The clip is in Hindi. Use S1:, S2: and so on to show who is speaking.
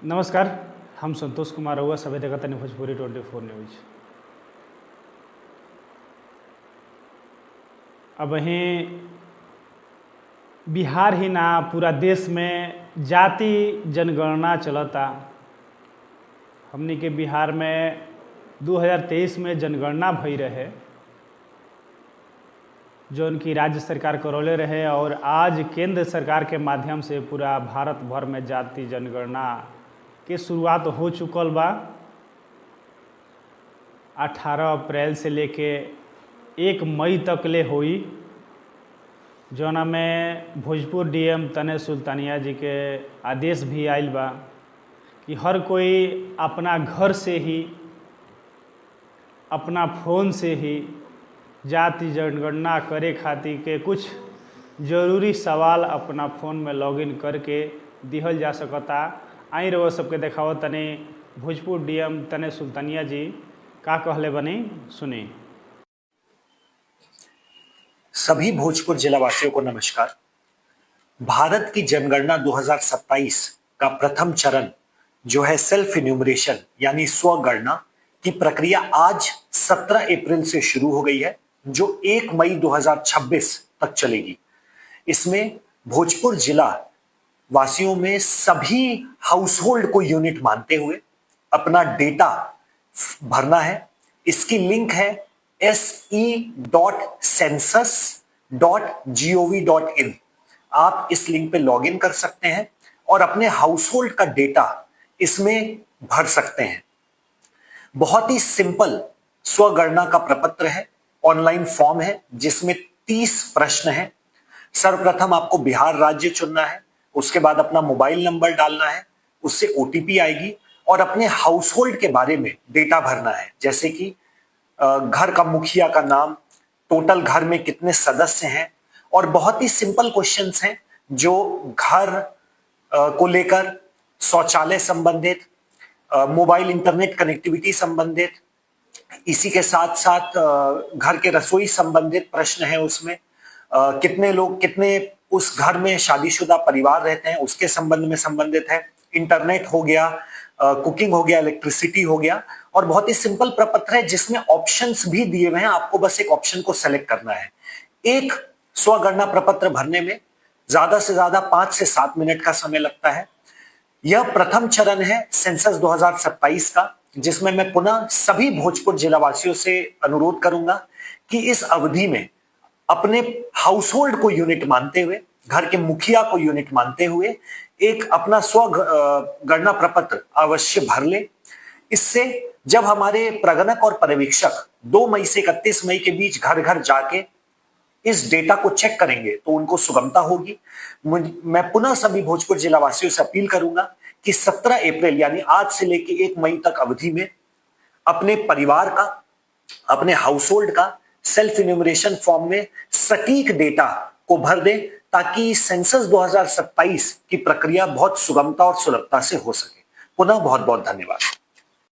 S1: नमस्कार। हम संतोष कुमार रउआ सभे देखत तनी भोजपुरी 24 न्यूज। अब वहीं बिहार ही ना पूरा देश में जाति जनगणना चलता। हमनी के बिहार में 2023 में जनगणना भई रहे, जो उनकी राज्य सरकार करौले रहे, और आज केंद्र सरकार के माध्यम से पूरा भारत भर में जाति जनगणना के शुरुआत हो चुकल बा। 18 अप्रैल से लेके 1 मई तक ले हुई, जौना में भोजपुर डीएम तने सुल्तानिया जी के आदेश भी आयल बा कि हर कोई अपना घर से ही, अपना फ़ोन से ही जाति जनगणना करे खातिर के कुछ जरूरी सवाल अपना फ़ोन में लॉगिन करके दिहल जा सकता। आई रउआ सबके देखाओ तनी भोजपुर डीएम तने सुल्तानिया जी का कहले बनी, सुनी।
S2: सभी भोजपुर जिला वासियों को नमस्कार। भारत की जनगणना 2027 का प्रथम चरण जो है सेल्फ इन्यूमरेशन यानी स्वगणना की प्रक्रिया आज 17 अप्रैल से शुरू हो गई है, जो 1 मई 2026 तक चलेगी। इसमें भोजपुर जिला वासियों में सभी हाउसहोल्ड को यूनिट मानते हुए अपना डेटा भरना है। इसकी लिंक है se.census.gov.in। आप इस लिंक पे लॉगिन कर सकते हैं और अपने हाउसहोल्ड का डेटा इसमें भर सकते हैं। बहुत ही सिंपल स्वगणना का प्रपत्र है, ऑनलाइन फॉर्म है जिसमें 30 प्रश्न हैं। सर्वप्रथम आपको बिहार राज्य चुनना है, उसके बाद अपना मोबाइल नंबर डालना है, उससे ओटीपी आएगी और अपने हाउसहोल्ड के बारे में डेटा भरना है, जैसे कि घर का मुखिया का नाम, टोटल घर में कितने सदस्य हैं, और बहुत ही सिंपल क्वेश्चंस हैं जो घर को लेकर, शौचालय संबंधित, मोबाइल इंटरनेट कनेक्टिविटी संबंधित, इसी के साथ साथ घर के रसोई संबंधित प्रश्न है। उसमें कितने लोग, कितने उस घर में शादीशुदा परिवार रहते हैं उसके संबंध में संबंधित है। इंटरनेट हो गया, कुकिंग हो गया, इलेक्ट्रिसिटी हो गया। और बहुत ही सिंपल प्रपत्र है जिसमें ऑप्शंस भी दिए हुए हैं, आपको बस एक ऑप्शन को सेलेक्ट करना है। एक स्वगणना प्रपत्र भरने में ज्यादा से ज्यादा 5 से 7 मिनट का समय लगता है। यह प्रथम चरण है सेंसस 2027 का, जिसमें मैं पुनः सभी भोजपुर जिलावासियों से अनुरोध करूंगा कि इस अवधि में अपने हाउसहोल्ड को यूनिट मानते हुए, घर के मुखिया को यूनिट मानते हुए एक अपना स्व गणना प्रपत्र अवश्य भर ले। इससे जब हमारे प्रगणक और पर्यवेक्षक 2 मई से 31 मई के बीच घर घर जाके इस डेटा को चेक करेंगे तो उनको सुगमता होगी। मैं पुनः सभी भोजपुर जिला वासियों से अपील करूंगा कि 17 अप्रैल यानी आज से लेकर 1 मई तक अवधि में अपने परिवार का, अपने हाउसहोल्ड का सेल्फ इन्यूमरेशन फॉर्म में सटीक डेटा को भर दे, ताकि सेंसस 2027 की प्रक्रिया बहुत सुगमता और सुलभता से हो सके। पुनः बहुत बहुत धन्यवाद।